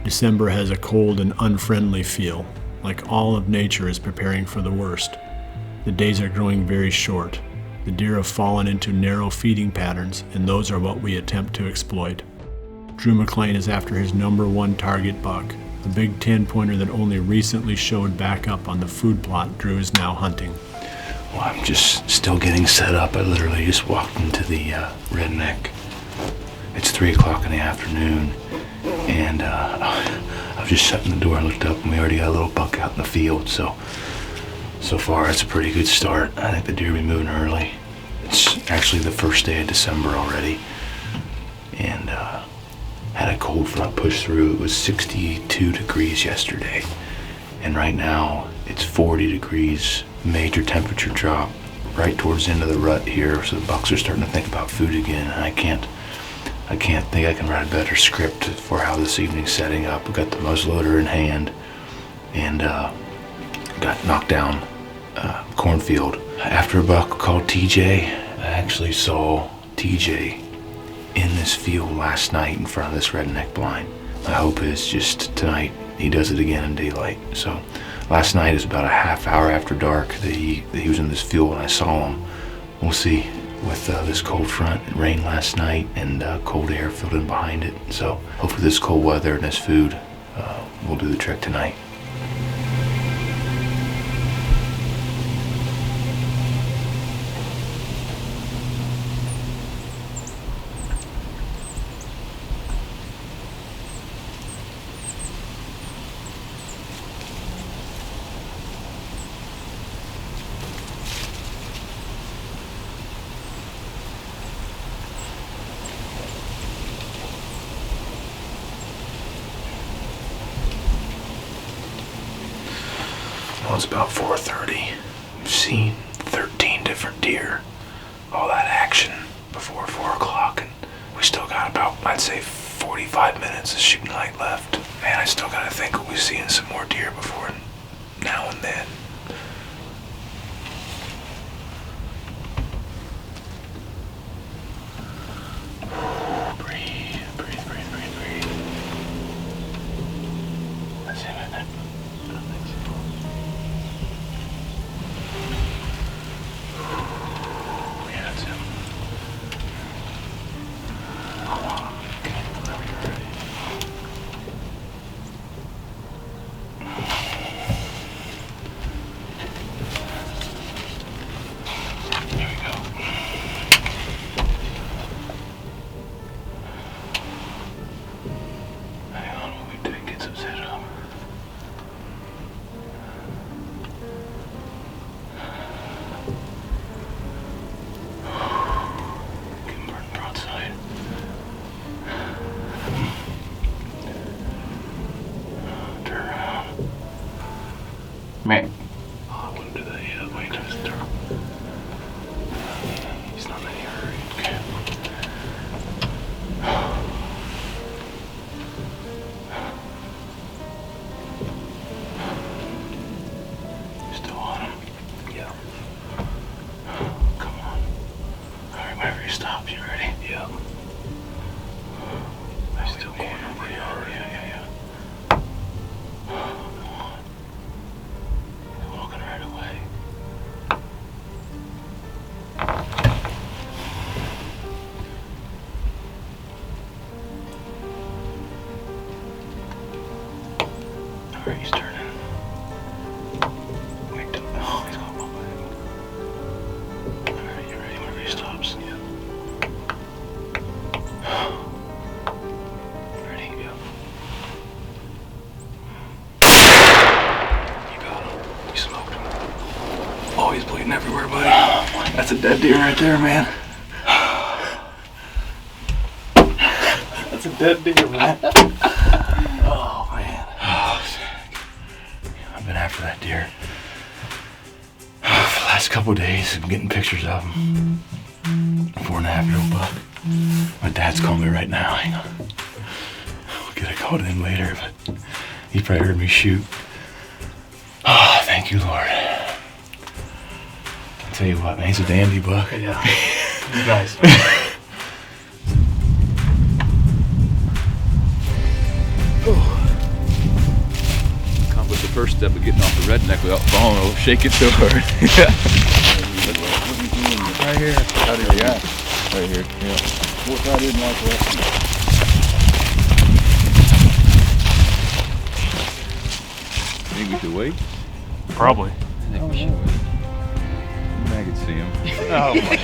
December has a cold and unfriendly feel, like all of nature is preparing for the worst. The days are growing very short. The deer have fallen into narrow feeding patterns, and those are what we attempt to exploit. Drew McClain is after his #1 target buck, a big 10-pointer that only recently showed back up on the food plot Drew is now hunting. Well, I'm just still getting set up. I literally just walked into the redneck. It's 3 o'clock in the afternoon, and I was just shutting the door. I looked up, and we already got a little buck out in the field, so far it's a pretty good start. I think the deer will be moving early. It's actually the first day of December already, and had a cold front push through. It was 62 degrees yesterday, and right now it's 40 degrees, major temperature drop right towards the end of the rut here, so the bucks are starting to think about food again, and I can't think I can write a better script for how this evening's setting up. We got the muzzleloader in hand, and got knocked down cornfield. After a buck called TJ, I actually saw TJ in this field last night in front of this redneck blind. My hope is just tonight he does it again in daylight. So last night is about a half hour after dark that he was in this field and I saw him. We'll see. With this cold front, it rained last night, and cold air filled in behind it. So hopefully this cold weather and this food will do the trick tonight. Well, it's about 4:30. We've seen 13 different deer. All that action before 4 o'clock, and we still got about, I'd say, 45 minutes of shooting light left. Man, I still gotta think we'll be seeing some more deer before now and then. Breathe. That's him, isn't it? Man. Oh, I wouldn't do that yet. Wait, he's not in any hurry. Okay. Still on him? Yeah. Come on. Alright, whenever he stops, you ready? Yeah. I'm still going over here. Yeah. Alright, he's turning. Wait, oh, he's going bump back. Alright, you ready whenever he stops? Yeah. Ready? Yeah. You got him. You smoked him. Oh, he's bleeding everywhere, buddy. Oh, that's a dead deer right there, man. That's a dead deer, man. Oh, man. I've been after that deer for the last couple of days. I'm getting pictures of him. 4.5-year-old buck. My dad's calling me right now. Hang on. We'll get a call to him later, but he probably heard me shoot. Oh, thank you, Lord. I'll tell you what, man, he's a dandy buck. Yeah. You guys. Oh. step of getting off the redneck without falling over, shaking so hard. Right here. How did you react? Right here, yeah. What I didn't like wrestling. Think we should wait? Probably. I think we should wait. I can see him. Oh my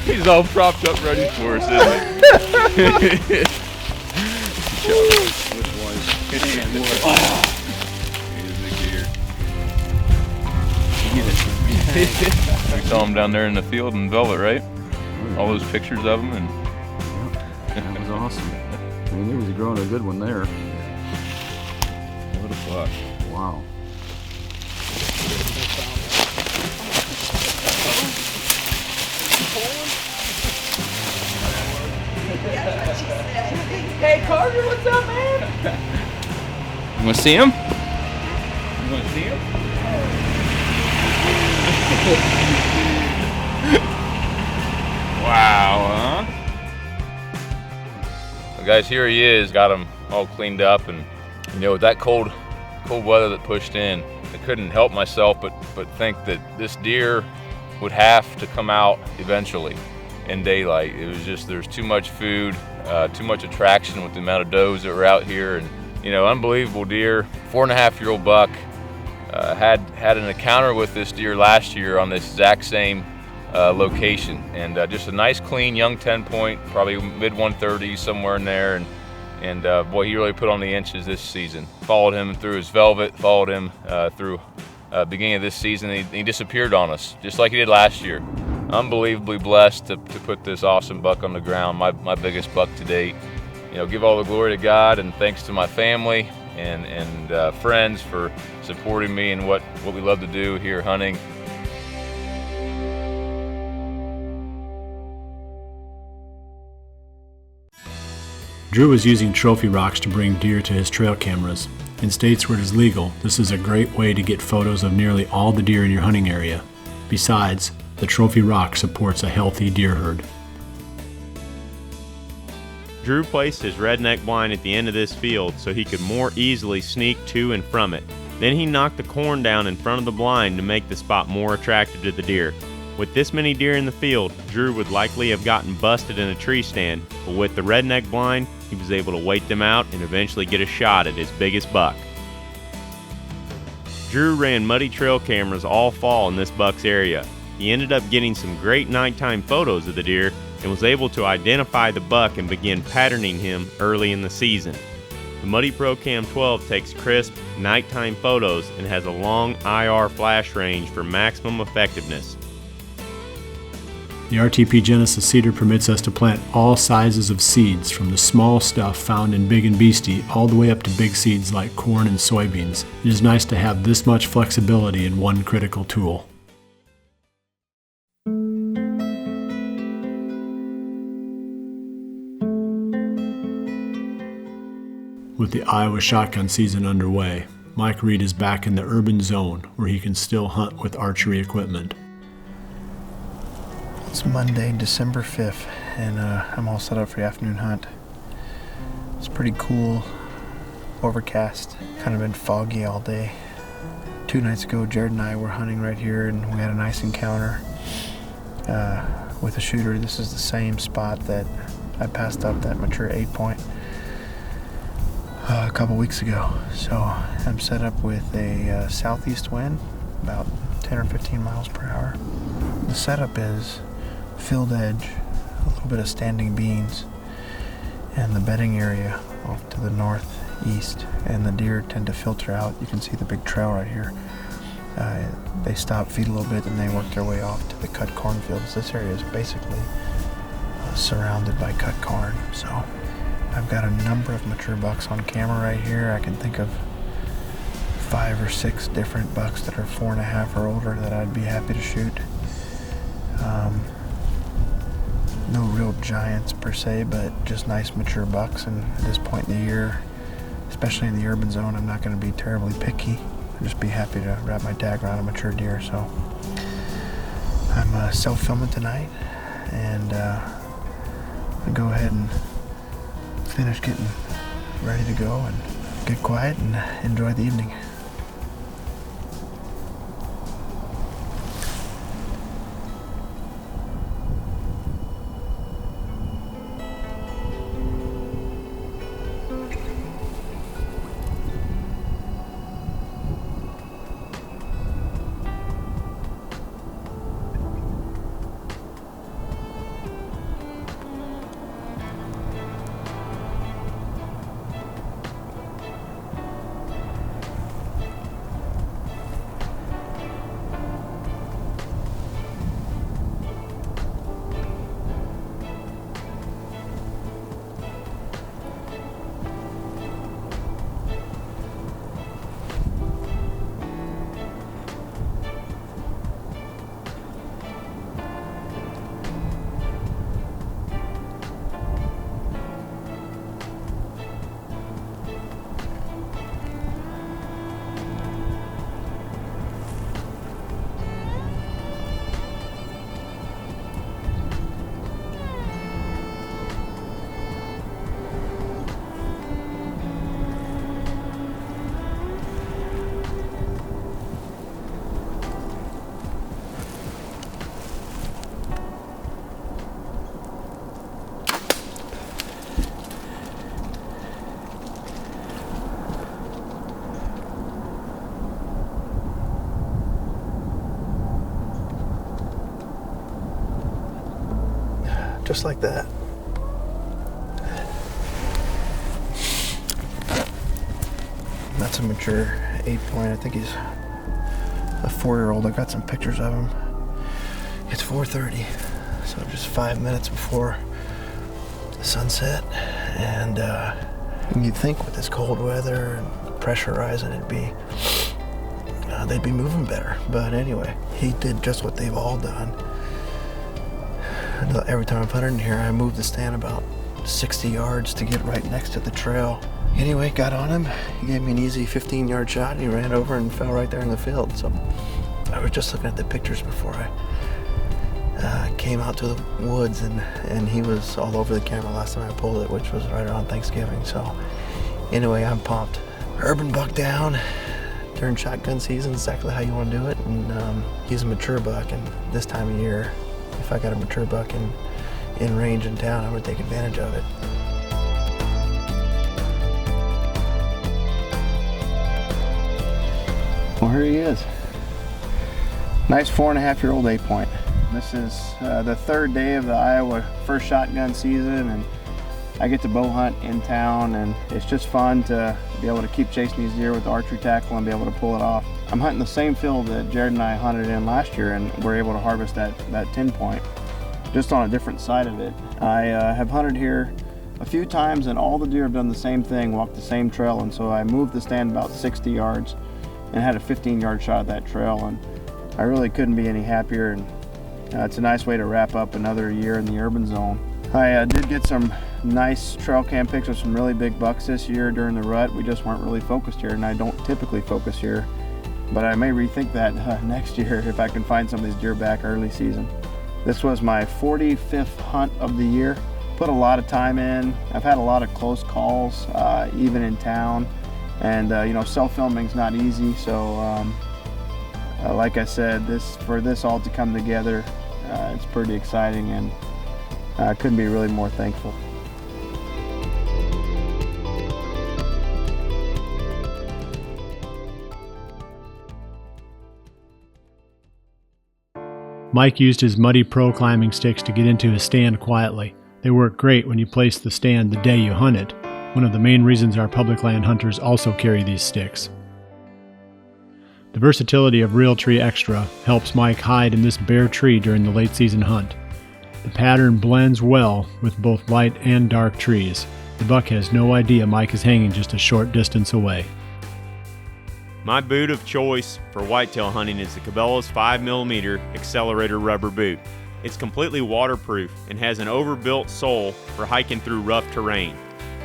He's all propped up ready for us, isn't he? Which was He's a big deer. We saw him down there in the field in Velvet, right? All those pictures of him, and that was awesome. I mean, he was growing a good one there. what a buck. Wow. Hey Carter, what's up, man? You want to see him? You want to see him? Wow, huh? Well, guys, here he is. Got him all cleaned up, and you know, with that cold weather that pushed in, I couldn't help myself but think that this deer would have to come out eventually in daylight. It was just, there's too much food, too much attraction with the amount of does that were out here, and you know, unbelievable deer. 4.5-year-old buck. Had an encounter with this deer last year on this exact same location, and just a nice clean young 10-point, probably mid 130s, somewhere in there, and boy, he really put on the inches this season. Followed him through his velvet, followed him through beginning of this season, and he disappeared on us just like he did last year. Unbelievably blessed to put this awesome buck on the ground, my biggest buck to date. You know, give all the glory to God, and thanks to my family and friends for supporting me in what we love to do here hunting. Drew was using trophy rocks to bring deer to his trail cameras. In states where it is legal, this is a great way to get photos of nearly all the deer in your hunting area. Besides, the trophy rock supports a healthy deer herd. Drew placed his redneck blind at the end of this field so he could more easily sneak to and from it. Then he knocked the corn down in front of the blind to make the spot more attractive to the deer. With this many deer in the field, Drew would likely have gotten busted in a tree stand, but with the redneck blind, he was able to wait them out and eventually get a shot at his biggest buck. Drew ran muddy trail cameras all fall in this buck's area. He ended up getting some great nighttime photos of the deer and was able to identify the buck and begin patterning him early in the season. The Muddy Pro Cam 12 takes crisp, nighttime photos and has a long IR flash range for maximum effectiveness. The RTP Genesis seeder permits us to plant all sizes of seeds, from the small stuff found in Big and Beastie all the way up to big seeds like corn and soybeans. It is nice to have this much flexibility in one critical tool. With the Iowa shotgun season underway, Mike Reed is back in the urban zone where he can still hunt with archery equipment. It's Monday, December 5th, and I'm all set up for the afternoon hunt. It's pretty cool, overcast, kind of been foggy all day. 2 nights ago, Jared and I were hunting right here, and we had a nice encounter with a shooter. This is the same spot that I passed up that mature 8-point a couple weeks ago. So I'm set up with a southeast wind, about 10 or 15 miles per hour. The setup is filled edge, a little bit of standing beans, and the bedding area off to the northeast, and the deer tend to filter out. You can see the big trail right here. They stop, feed a little bit, and they work their way off to the cut cornfields. This area is basically surrounded by cut corn. So I've got a number of mature bucks on camera right here. I can think of 5 or 6 different bucks that are 4.5 or older that I'd be happy to shoot. No real giants per se, but just nice mature bucks. And at this point in the year, especially in the urban zone, I'm not going to be terribly picky. I'll just be happy to wrap my tag around a mature deer. So I'm self-filming tonight, and I'll go ahead and finish getting ready to go and get quiet and enjoy the evening. Just like that. That's a mature 8-point. I think he's a 4-year-old. I got some pictures of him. It's 4:30, so just 5 minutes before the sunset. And you'd think with this cold weather and pressure rising, they'd be moving better. But anyway, he did just what they've all done. Every time I've hunted in here, I moved the stand about 60 yards to get right next to the trail. Anyway, got on him. He gave me an easy 15-yard shot, and he ran over and fell right there in the field. So I was just looking at the pictures before I came out to the woods, and he was all over the camera last time I pulled it, which was right around Thanksgiving. So anyway, I'm pumped. Urban buck down during shotgun season, exactly how you want to do it. And he's a mature buck, and this time of year, if I got a mature buck in range in town, I'm going to take advantage of it. Well, here he is. Nice 4.5-year-old 8-point. This is the third day of the Iowa first shotgun season, and I get to bow hunt in town, and it's just fun to be able to keep chasing these deer with the archery tackle and be able to pull it off. I'm hunting the same field that Jared and I hunted in last year, and we're able to harvest that 10-point just on a different side of it. I have hunted here a few times, and all the deer have done the same thing, walked the same trail, and so I moved the stand about 60 yards and had a 15-yard shot at that trail, and I really couldn't be any happier. And it's a nice way to wrap up another year in the urban zone. I did get some nice trail cam pictures of some really big bucks this year during the rut. We just weren't really focused here, and I don't typically focus here, but I may rethink that next year if I can find some of these deer back early season. This was my 45th hunt of the year. Put a lot of time in. I've had a lot of close calls, even in town, and you know, self-filming's not easy. So, like I said, for this all to come together, it's pretty exciting, and I couldn't be really more thankful. Mike used his muddy pro climbing sticks to get into his stand quietly. They work great when you place the stand the day you hunt it, one of the main reasons our public land hunters also carry these sticks. The versatility of Realtree Extra helps Mike hide in this bare tree during the late season hunt. The pattern blends well with both light and dark trees. The buck has no idea Mike is hanging just a short distance away. My boot of choice for whitetail hunting is the Cabela's 5mm Accelerator rubber boot. It's completely waterproof and has an overbuilt sole for hiking through rough terrain.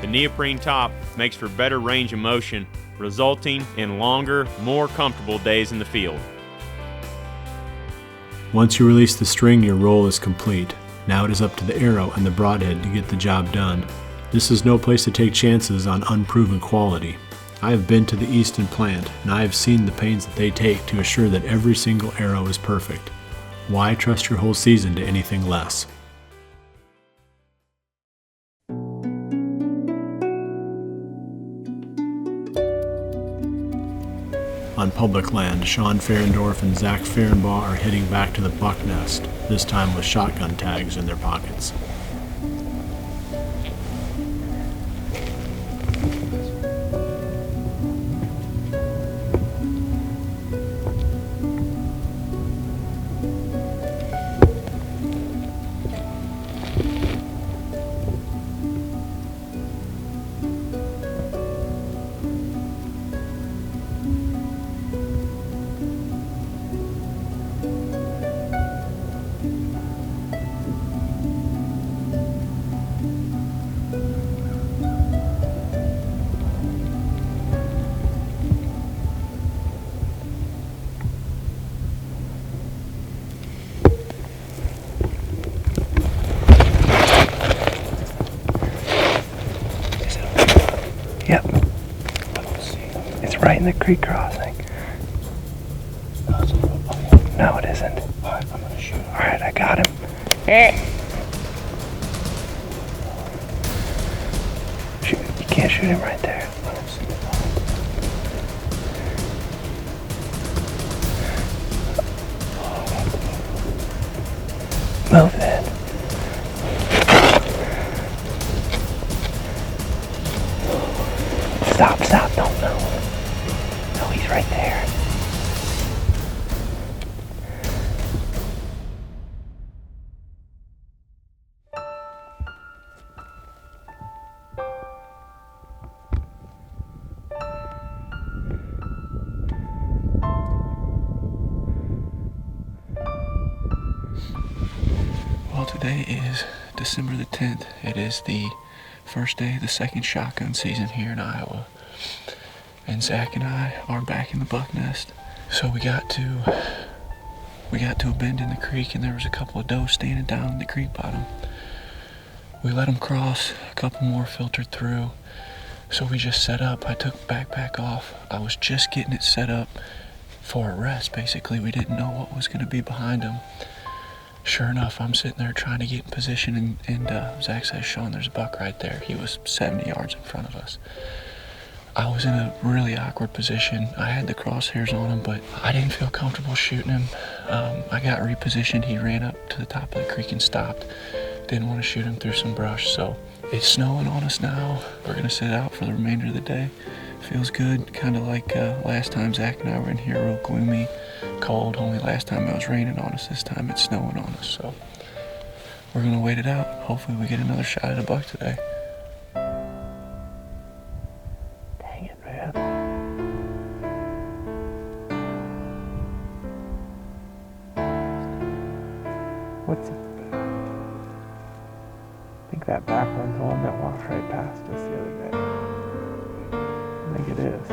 The neoprene top makes for better range of motion, resulting in longer, more comfortable days in the field. Once you release the string, your roll is complete. Now it is up to the arrow and the broadhead to get the job done. This is no place to take chances on unproven quality. I have been to the eastern plant, and I have seen the pains that they take to assure that every single arrow is perfect. Why trust your whole season to anything less? On public land, Shawn Ferendorf and Zack Fehrenbaugh are heading back to the buck nest, this time with shotgun tags in their pockets. Yep. It's right in the creek crossing. No, it isn't. Alright, I'm gonna shoot. Alright, I got him. Shoot, you can't shoot him right there. Move then. Stop, don't move. No, he's right there. Well, today is December the 10th. It is the first day of the second shotgun season here in Iowa. And Zach and I are back in the buck nest. So we got to a bend in the creek, and there was a couple of does standing down in the creek bottom. We let them cross, a couple more filtered through. So we just set up. I took the backpack off. I was just getting it set up for a rest, basically. We didn't know what was going to be behind them. Sure enough, I'm sitting there trying to get in position, and Zach says, "Shawn, there's a buck right there." He was 70 yards in front of us. I was in a really awkward position. I had the crosshairs on him, but I didn't feel comfortable shooting him. I got repositioned. He ran up to the top of the creek and stopped. Didn't want to shoot him through some brush, so it's snowing on us now. We're gonna sit out for the remainder of the day. Feels good, kind of like last time Zach and I were in here, real gloomy, cold. Only last time it was raining on us. This time it's snowing on us, so we're gonna wait it out. Hopefully we get another shot at a buck today. Dang it, man. What's it? I think that back one's the one that walked right past us the other day. I think it is.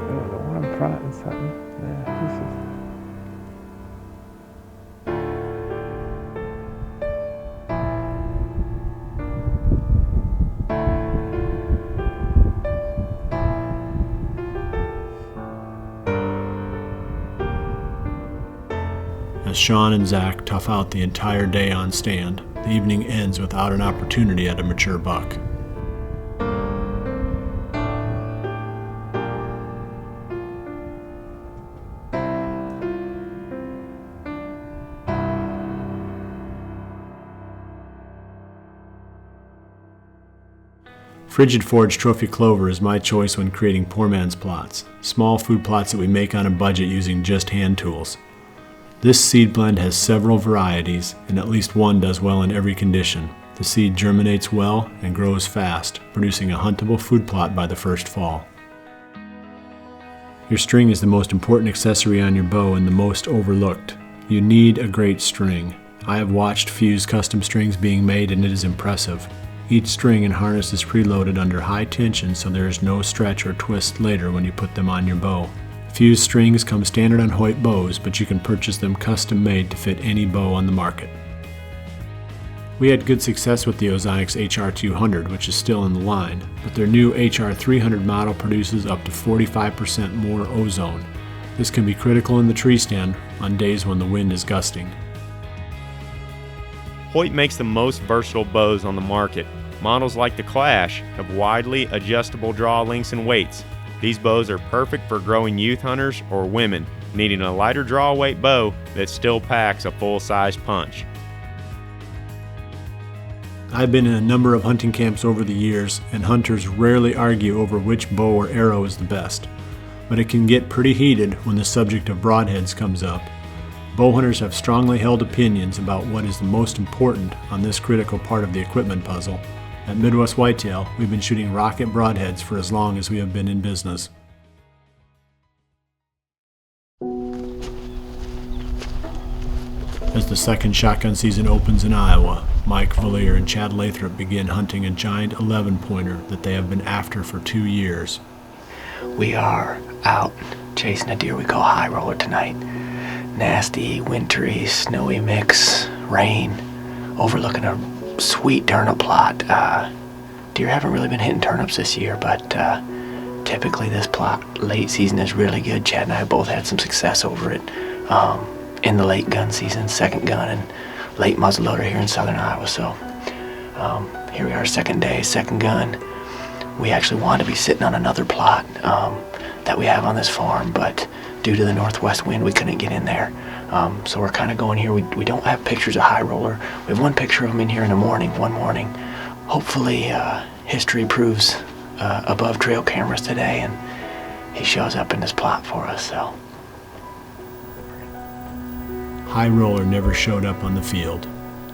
Oh, the one in front and something. Yeah, this is. As Shawn and Zack tough out the entire day on stand, the evening ends without an opportunity at a mature buck. Frigid Forge Trophy Clover is my choice when creating poor man's plots, small food plots that we make on a budget using just hand tools. This seed blend has several varieties, and at least one does well in every condition. The seed germinates well and grows fast, producing a huntable food plot by the first fall. Your string is the most important accessory on your bow and the most overlooked. You need a great string. I have watched Fuse custom strings being made, and it is impressive. Each string and harness is preloaded under high tension, so there is no stretch or twist later when you put them on your bow. Fuse strings come standard on Hoyt bows, but you can purchase them custom made to fit any bow on the market. We had good success with the Ozonics HR200, which is still in the line, but their new HR300 model produces up to 45% more ozone. This can be critical in the tree stand on days when the wind is gusting. Hoyt makes the most versatile bows on the market. Models like the Clash have widely adjustable draw lengths and weights. These bows are perfect for growing youth hunters or women needing a lighter draw weight bow that still packs a full-size punch. I've been in a number of hunting camps over the years, and hunters rarely argue over which bow or arrow is the best. But it can get pretty heated when the subject of broadheads comes up. Bow hunters have strongly held opinions about what is the most important on this critical part of the equipment puzzle. At Midwest Whitetail, we've been shooting rocket broadheads for as long as we have been in business. As the second shotgun season opens in Iowa, Mike Valier and Chad Lathrop begin hunting a giant 11-pointer that they have been after for 2 years. We are out chasing a deer we call high roller tonight. Nasty, wintry, snowy mix, rain, overlooking a sweet turnip plot. Deer haven't really been hitting turnips this year, but typically this plot late season is really good. Chad and I both had some success over it in the late gun season, second gun and late muzzleloader here in southern Iowa. So here we are, second day, second gun. We actually wanted to be sitting on another plot that we have on this farm, but due to the northwest wind, we couldn't get in there. So we're kind of going here. We don't have pictures of high roller. We have one picture of him in here in the morning, one morning. Hopefully history proves above trail cameras today, and he shows up in this plot for us. So High roller never showed up on the field.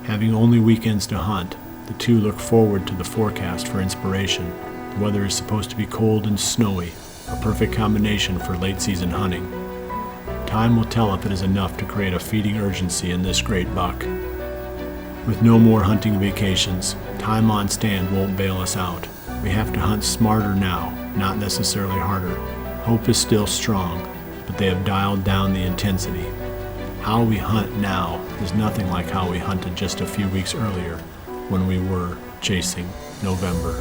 Having only weekends to hunt, the two look forward to the forecast for inspiration. The weather is supposed to be cold and snowy, a perfect combination for late season hunting. Time will tell if it is enough to create a feeding urgency in this great buck. With no more hunting vacations, time on stand won't bail us out. We have to hunt smarter now, not necessarily harder. Hope is still strong, but they have dialed down the intensity. How we hunt now is nothing like how we hunted just a few weeks earlier when we were chasing November.